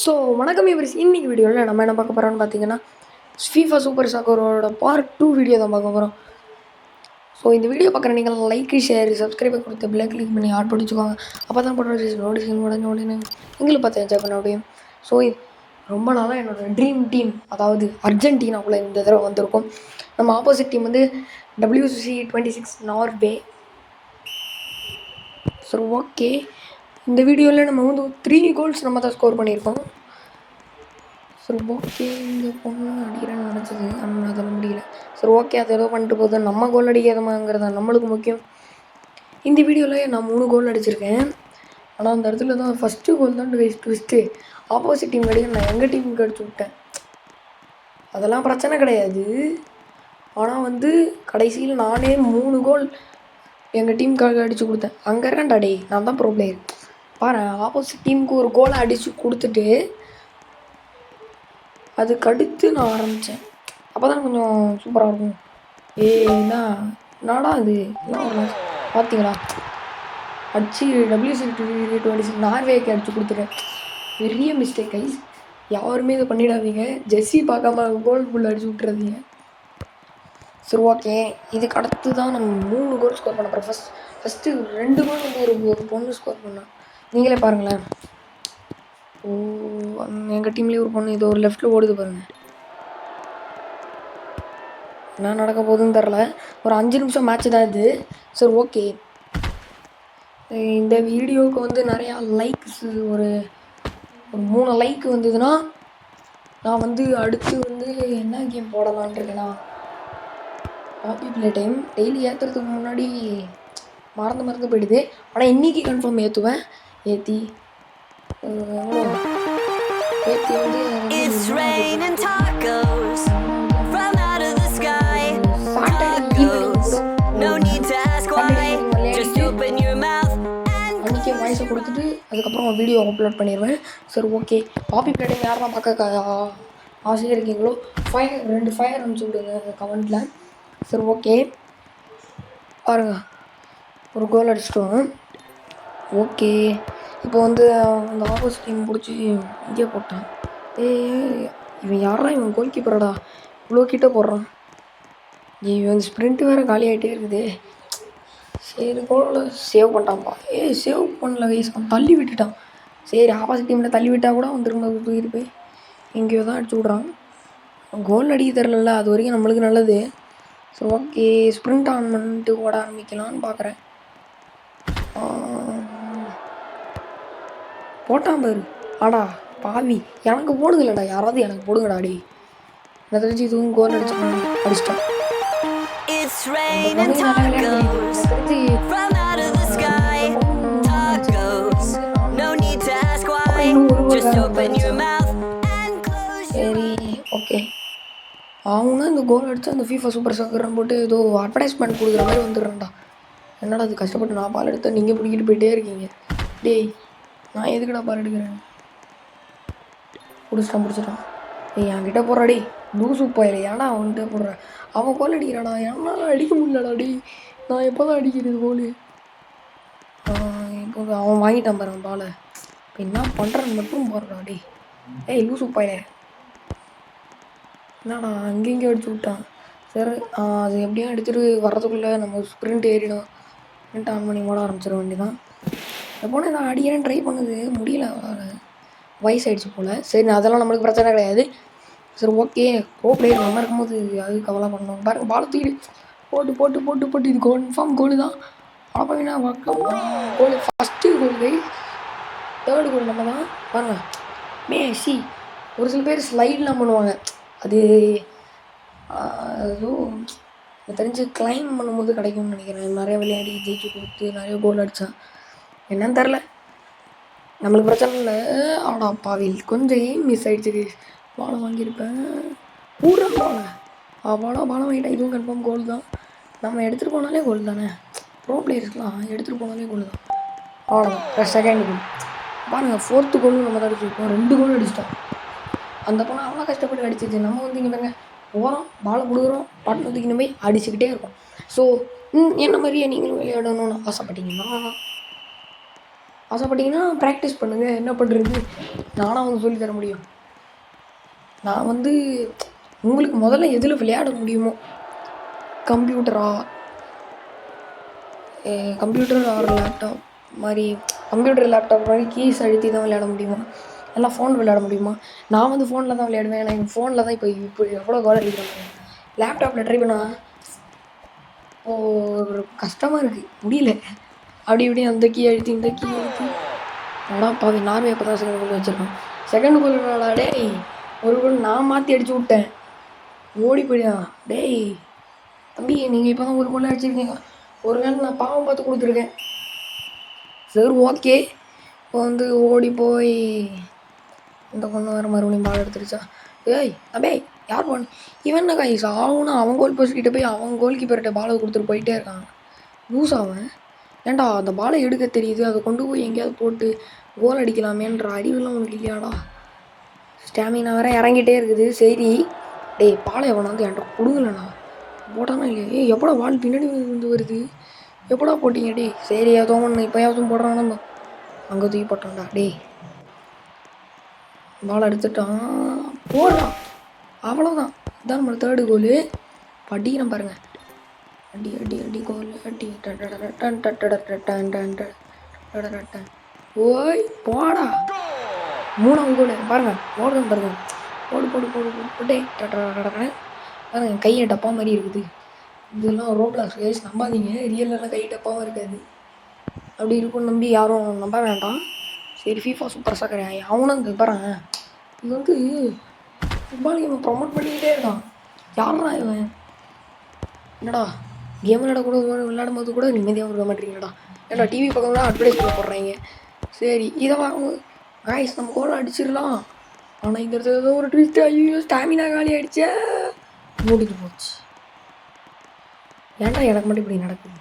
So வணக்கம் எவ்ரிஸ். இன்னைக்கு வீடியோவில் நம்ம என்ன பார்க்க போகிறோம்னு பார்த்தீங்கன்னா FIFA சூப்பர் சாக்கரோட பார்ட் 2 வீடியோ தான் பார்க்க போகிறோம். ஸோ இந்த வீடியோ பார்க்குற நீங்கள் லைக் ஷேர் சப்ஸ்கிரைபர் கொடுத்து பிள்ளை கிளிக் பண்ணி ஆட் பண்ணிச்சுக்கோங்க. அப்போ தான் போடுற நோட்டிஃபிகேஷன் உடனே எங்களுக்கு பார்த்து என்ஜாய் பண்ண முடியும். ஸோ ரொம்ப நாளாக என்னோடய ட்ரீம் டீம், அதாவது அர்ஜென்டினாக்குள்ளே இந்த தடவை வந்திருக்கும். நம்ம ஆப்போசிட் டீம் வந்து WC26 நார்வே. ஸோ ஓகே, இந்த வீடியோவில் நம்ம வந்து 3 கோல்ஸ் நம்ம தான் ஸ்கோர் பண்ணியிருக்கோம். சரி ஓகே, இந்த பொண்ணு அடிக்கிறேன்னு நினச்சது ஆனால் அதெல்லாம் முடியல. சரி ஓகே, அது ஏதோ பண்ணிட்டு போகுது. நம்ம கோல் அடிக்காதமாங்கிறது நம்மளுக்கு முக்கியம். இந்த வீடியோவில் நான் 3 கோல் அடிச்சிருக்கேன். ஆனால் அந்த இடத்துல தான் ஃபஸ்ட்டு கோல் தான் ட்விஸ்ட்டு. ஆப்போசிட் டீம் அடிக்க நான் எங்கள் டீமுக்கு அடிச்சு விட்டேன். அதெல்லாம் பிரச்சனை கிடையாது. ஆனால் வந்து கடைசியில் நானே 3 கோல் எங்கள் டீமுக்காக அடித்து கொடுத்தேன். அங்கே இருக்கேன்டா டே, நான் தான் ப்ரோ பிளேயர். பாரு, ஆப்போசிட் டீமுக்கு ஒரு கோலை அடித்து கொடுத்துட்டு அதுக்கடுத்து நான் ஆரம்பித்தேன். அப்போ தான் கொஞ்சம் சூப்பராக இருக்கும். நாடா இது எல்லாம் பார்த்தீங்களா, அடிச்சு WC26 நார்வேக்கு அடித்து கொடுத்துட்டேன். பெரிய மிஸ்டேக் கைஸ், யாருமே இதை பண்ணிடாதீங்க. ஜெர்சி பார்க்காம கோல் புல் அடிச்சு விட்டுறாதீங்க. சரி ஓகே, இதுக்கு அடுத்து தான் நம்ம 3 கோல் ஸ்கோர் பண்ண போகிறோம். ஃபஸ்ட்டு 2 கோல் வந்து ஒரு பொண்ணு ஸ்கோர் பண்ணோம். நீங்களே பாருங்களேன். எங்கள் டீம்லேயே ஒரு பொண்ணு இது ஒரு லெஃப்ட்டில் ஓடுது பாருங்கள். என்ன நடக்க போகுதுன்னு தெரில. ஒரு 5 நிமிஷம் மேட்ச்சு தான் இது. சரி ஓகே, இந்த வீடியோவுக்கு வந்து நிறையா லைக்ஸு ஒரு 3 லைக் வந்ததுன்னா நான் வந்து அடுத்து வந்து என்ன கேம் போடலான் இருக்கேன்னா, பாப்பி பிளே டைம் டெய்லி ஏற்றுறதுக்கு முன்னாடி மறந்து போயிடுது. ஆனால் இன்றைக்கி கன்ஃபார்ம் ஏற்றுவேன். ஏற்றி வந்து அன்றைக்கே வாய்ஸை கொடுத்துட்டு அதுக்கப்புறம் வீடியோ அப்லோட் பண்ணிடுவேன். சரி ஓகே, பாப்பி பிளே டைம் யாரெல்லாம் பார்க்க ஆசையாக இருக்கீங்களோ 2 ஃபயர் அனுப்பிச்சி விடுங்க கமெண்ட்டில். சரி ஓகே, பாருங்கள், ஒரு கோல் அடிச்சிட்டோம். ஓகே, இப்போ வந்து அந்த ஆப்போசிட் டீம் பிடிச்சி இங்கே போட்டான். இவன் யாரா, இவன் கோல் கீப்பரடா, இவ்வளோ கிட்ட போடுறான். இவன் ஸ்ப்ரிண்ட்டு வேறு காலி ஆகிட்டே இருக்குது. சரி கோல் சேவ் பண்ணிட்டான்ப்பா. சேவ் பண்ணல கைஸ், அவன் தள்ளி விட்டுட்டான். சரி, ஆப்போசிட் டீமில் தள்ளி விட்டால் கூட அவன் திரும்ப தூக்கிட்டு போய் எங்கேயோ தான் அடிச்சு விட்றான். கோல் அடிக்க தெரில, அது வரைக்கும் நம்மளுக்கு நல்லது. ஸோ ஓகே, ஸ்ப்ரிண்ட் ஆன் பண்ணிட்டு ஓட ஆரம்பிக்கலான்னு பார்க்குறேன். போட்டான் பாரு. ஆடா பாவி, எனக்கு போடுங்கலடா, யாராவது எனக்கு போடுங்கடா டே. என்ன தெரிஞ்சு இதுவும் கோல் அடிச்சிட்டான். சரி ஓகே, அவனும் இந்த கோல் அடித்து அந்த FIFA சூப்பர் சாக்கர்னு போட்டு ஏதோ அட்வர்டைஸ்மெண்ட் கொடுக்குற மாதிரி வந்துடுறேன்டா. என்னடா அது, கஷ்டப்பட்டு நான் பால் எடுத்தேன், நீங்கள் பிடிக்கிட்டு போயிட்டே இருக்கீங்க. டேய், நான் எதுக்குடா பால் எடுக்கிறேன்? பிடிச்சிட்டான். என்கிட்ட போடுறாடி லூசு போயில. ஏன்னா அவன்கிட்ட போடுறேன், அவன் கோல் அடிக்கிறானா, என்னால் அடிக்க முடியலடா டே. நான் எப்போ தான் அடிக்கிறது கோல்? இப்போ அவன் வாங்கிட்டான் பாரு பாலை. இப்போ என்ன பண்ணுறேன்னு மட்டும் போடுறா டே. லூசு போயில, என்னடா அங்கேயும் அடிச்சு விட்டான். சரி, அது எப்படியும் எடுத்துகிட்டு வர்றதுக்குள்ளே நம்ம ஸ்ப்ரிண்ட் ஏறிடும். ஸ்ப்ரிண்ட் ஆன் பண்ணி ஓட ஆரம்பிச்சிட வேண்டியதான். எப்போனா நான் அடிக்கிறேன்னு ட்ரை பண்ணுது, முடியல, வயசாகிடுச்சு போல். சரி, அதெல்லாம் நம்மளுக்கு பிரச்சனை கிடையாது. சரி ஓகே, ப்ரோ பிளேயர் நம்ம இருக்கும்போது அது கவலை பண்ணணும். பாருங்கள், பால் தூக்கிட்டு போட்டு இது கன்ஃபார்ம் கோலு தான். அப்போனா கோலு, ஃபஸ்ட்டு கோல் கை, 3rd கோல் நம்ம தான். பாருங்கள், மேசி ஒரு சில பேர் ஸ்லைட்லாம் பண்ணுவாங்க. அது ஏதோ தெரிஞ்சு கிளைம் பண்ணும்போது கிடைக்கும்னு நினைக்கிறேன். நிறைய விளையாடி ஜெயிச்சு கொடுத்து நிறைய கோல் அடித்தான், என்னன்னு தெரில, நம்மளுக்கு பிரச்சனை இல்லை. ஆடா பாவில், கொஞ்சம் மிஸ் ஆகிடுச்சு. பாலை வாங்கியிருப்பேன், பூரா பாலம் வாங்கிட்டேன். இதுவும் கன்ஃபார்ம் கோல் தான். நம்ம எடுத்துகிட்டு போனாலே கோல் தானே, ப்ரோ பிளேயர்ஸ்லாம் எடுத்துகிட்டு போனாலே கோல் தான். அவ்வளோதான், செகண்ட் கோல் பாருங்கள். 4th கோலும் நம்ம தான் அடிச்சிருக்கோம். 2 கோல் அடிச்சிட்டோம். அந்த பொண்ணு அவ்வளோ கஷ்டப்பட்டு அடிச்சிச்சு. நம்ம வந்து இங்கே பாருங்க, போகிறோம், பாலை கொடுக்குறோம், பட்டன் தூக்கின்னு போய் அடிச்சுக்கிட்டே இருக்கோம். ஸோ என்ன மாதிரியே நீங்களும் விளையாடணும்னு ஆசைப்பட்டீங்கன்னா ஆசைப்பட்டீங்கன்னா ப்ராக்டிஸ் பண்ணுங்கள், என்ன பண்ணுறது, நானாக வந்து சொல்லி தர முடியும். நான் வந்து உங்களுக்கு முதல்ல எதில் விளையாட முடியுமோ, கம்ப்யூட்டர் ஆர் லேப்டாப் மாதிரி, கம்ப்யூட்டர் லேப்டாப் மாதிரி கீஸ் அழுத்தி தான் விளையாட முடியுமா, எல்லாம் ஃபோன் விளையாட முடியுமா? நான் வந்து ஃபோனில் தான் விளையாடுவேன். எனக்கு ஃபோனில் தான் இப்போ எவ்வளோ கோல் அடிக்கிறாங்க. லேப்டாப்பில் ட்ரை பண்ணால் ஒரு கஷ்டமாக இருக்குது, முடியல. அப்படி இப்படி அந்த கீ அழுத்தி இந்த கீ அழுத்தி ஆனால் பாவி நார்வே அப்போ தான் செகண்ட் கோல் வச்சுருக்கான். செகண்ட் கோல் டேய், ஒரு கோல் நான் மாற்றி அடிச்சு விட்டேன், ஓடி போயிடான். டேய் தம்பி, நீங்கள் இப்போ தான் ஒரு கோல் அடிச்சிருக்கீங்க, ஒரு வேளை நான் பாவம் பார்த்து கொடுத்துருக்கேன். சரி ஓகே, இப்போ வந்து ஓடி போய் இந்த பொண்ணு வேறு மறுபடியும் பால் எடுத்துருச்சா. ஏய் தம்பி யார் போன இவன் என்ன கைஸ் ஆகுனா அவன் கோல் போஸ்ட்கிட்ட போய் அவன் கோல் கீப்பர்கிட்ட பாலை கொடுத்துட்டு போயிட்டே இருக்கான். லூஸ் அவன். ஏன்டா அந்த பாலை எடுக்க தெரியுது, அதை கொண்டு போய் எங்கேயாவது போட்டு கோல் அடிக்கலாமேன்ற அறிவுலாம் உனக்கு இல்லையாடா. ஸ்டாமினா வேற இறங்கிட்டே இருக்குது. சரி டேய், பாலை எவனா வந்து என்கிட்ட கொடுங்கலண்ணா, போட்டானா இல்லையா? ஏய் எப்படா பால் பின்னாடி வந்து வருது, எப்படா போட்டிங்க? டே சரி ஏதோ ஒன்று இப்போ ஏதாச்சும் போடுறான், நம்ம அங்கே தூக்கி போட்டான்டா. டே பால் எடுத்துட்டான், போடுறான், அவ்வளோதான். இதான் நம்ம தேர்டு கோலு. படிக்கிறேன் பாருங்கள், அடி அடி அடி கோல் அடி. ஓய் போடா, மூணாவது கோல் பாருங்க, ஓடுதான் பாருங்க, போடு போடு போடு போட்டே பாருங்க, கையை டப்பா மாதிரி இருக்குது. இதெல்லாம் ரோப்ளாக்ஸ் கேஸ் நம்பாதீங்க, ரியல்லாம் கை டப்பாவும் இருக்காது. அப்படி இருக்கும்னு நம்பி யாரும் நம்ப வேண்டாம். சரி ஃபீஃபா சூப்பர் சாக்கர் அவனும் இந்த பாருங்க, இது வந்து ஃபுட்பால் கேமை ப்ரொமோட் பண்ணிக்கிட்டே இருக்கான். யாரா இவன்? என்னடா கேம் விளையாடும் போது கூட நிம்மதியாக விட மாட்டேங்கிறடா. ஏன்னா டிவி பக்கம் தான் அட்வர்டைஸ்மெண்ட் போடுறாங்க. சரி இதை வாங்க காய்ஸ், நம்ம கோல் அடிச்சிடலாம். ஆனால் இந்த இடத்துல ஏதோ ஒரு ட்விஸ்ட், ஐயோ ஸ்டாமினா காலி ஆகிடுச்சே, முடிஞ்சு போச்சு. ஏன்டா எனக்கு மட்டும் இப்படி நடக்குது?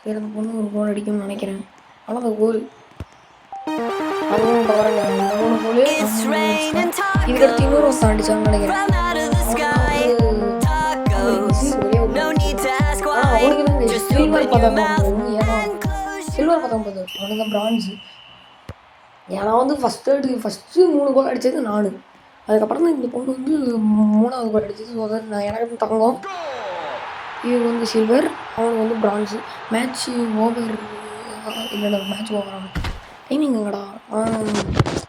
சரி அந்த பொண்ணு ஒரு கோல் அடிக்கும்னு நினைக்கிறேன். ஆனால் அந்த கோல் பாருங்க, 3 கோல் இதுக்கடுத்து இன்னொரு வருஷம் அடிச்சான்னு நினைக்கிறேன். அவனுக்கு தான் சில்வர் பதக்கம் போகும். ஏன்னா சில்வர் பதக்கம் போதும், அவனுக்கு தான் பிரான்ஸு. ஏன்னா வந்து ஃபஸ்ட்டு 3 கோல் அடித்தது நான், அதுக்கப்புறம் தான் இந்த பொண்ணு வந்து 3ஆவது கோல் அடித்தது. ஸோ அதான் நான் எனக்கு தங்கம், இது வந்து சில்வர், அவனுக்கு வந்து பிரான்ஸு. மேட்ச்சு ஓவர் இல்லைடா, மேட்ச் ஓவர் ஆகும் டைமிங்கடா.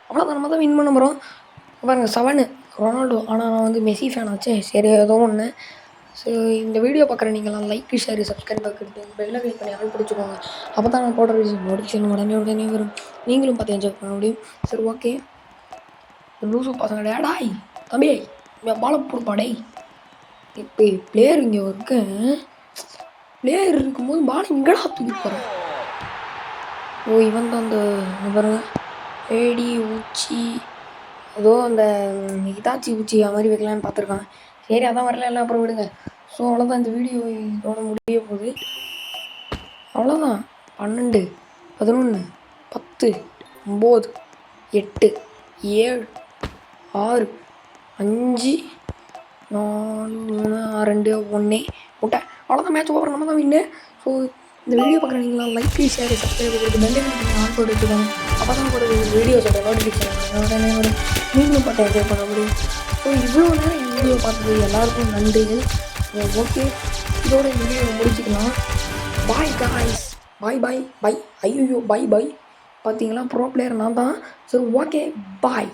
அவ்வளோதான், நம்ம தான் வின் பண்ண போகிறோம். பாருங்கள் 7 ரொனால்டோ. ஆனால் நான் வந்து மெஸ்ஸி ஃபேன் ஆச்சே, சரி ஏதோ ஒன்று. ஸோ இந்த வீடியோ பார்க்குற நீங்களாம் லைக் ஷேர் சப்ஸ்கிரைப் பண்ணிட்டு பெல்லை கிளிக் பண்ணி ஆள் பிடிச்சிக்கோங்க. அப்போ தான் நான் போடுற நோட்டிஃபிகேஷன் உடனே வரும், நீங்களும் பார்த்து என்ஜாய் பண்ண முடியும். சரி ஓகே, லூசு பசங்க டேடாய் தம்பி பாலை போடுப்பாடே. இப்போ பிளேயர் இங்கே இருக்க, பிளேயர் இருக்கும்போது பாலை இங்கடா தூக்கி போகிறேன். ஓ இவன் தான் அந்த பாருங்க ஏடி ஊச்சி, ஏதோ அந்த இதாச்சி ஊச்சி அது மாதிரி வைக்கலான்னு பார்த்துருக்கான். சரி அதான் வரல, எல்லாம் அப்புறம் விடுங்க. ஸோ அவ்வளோதான், இந்த வீடியோ இதோட முடிய போகுது. அவ்வளோதான். 12 11 10 9 8 7 6 5 4 3 2 1 முட்டை. அவ்வளோதான், மேட்ச் ஓவர், நம்ம தான் வின்னு. ஸோ இந்த வீடியோ பார்க்குற நீங்களாம் லைக் ஷேர் சப்ஸ்கிரைப் கொடுத்து பெல் ஐக்கான் ஆன் போட்டு வச்சுக்கோங்க. அப்போ தான் கூட வீடியோஸோட நோட்டிஃபிகேஷன் உடனே வரும், நீங்களும் பார்த்து என்ஜாய் பண்ண முடியும். ஸோ இவ்வளோ நேரம் இந்த வீடியோ பார்த்தது எல்லாருக்கும் நன்றிகள். ஓகே, இதோட இந்த வீடியோ முடிச்சுக்கலாம். பாய் காய்ஸ், பாய். ஐயோ பாய். பார்த்தீங்களா, ப்ரோ பிளேயர் நான் தான். சரி ஓகே, பாய்.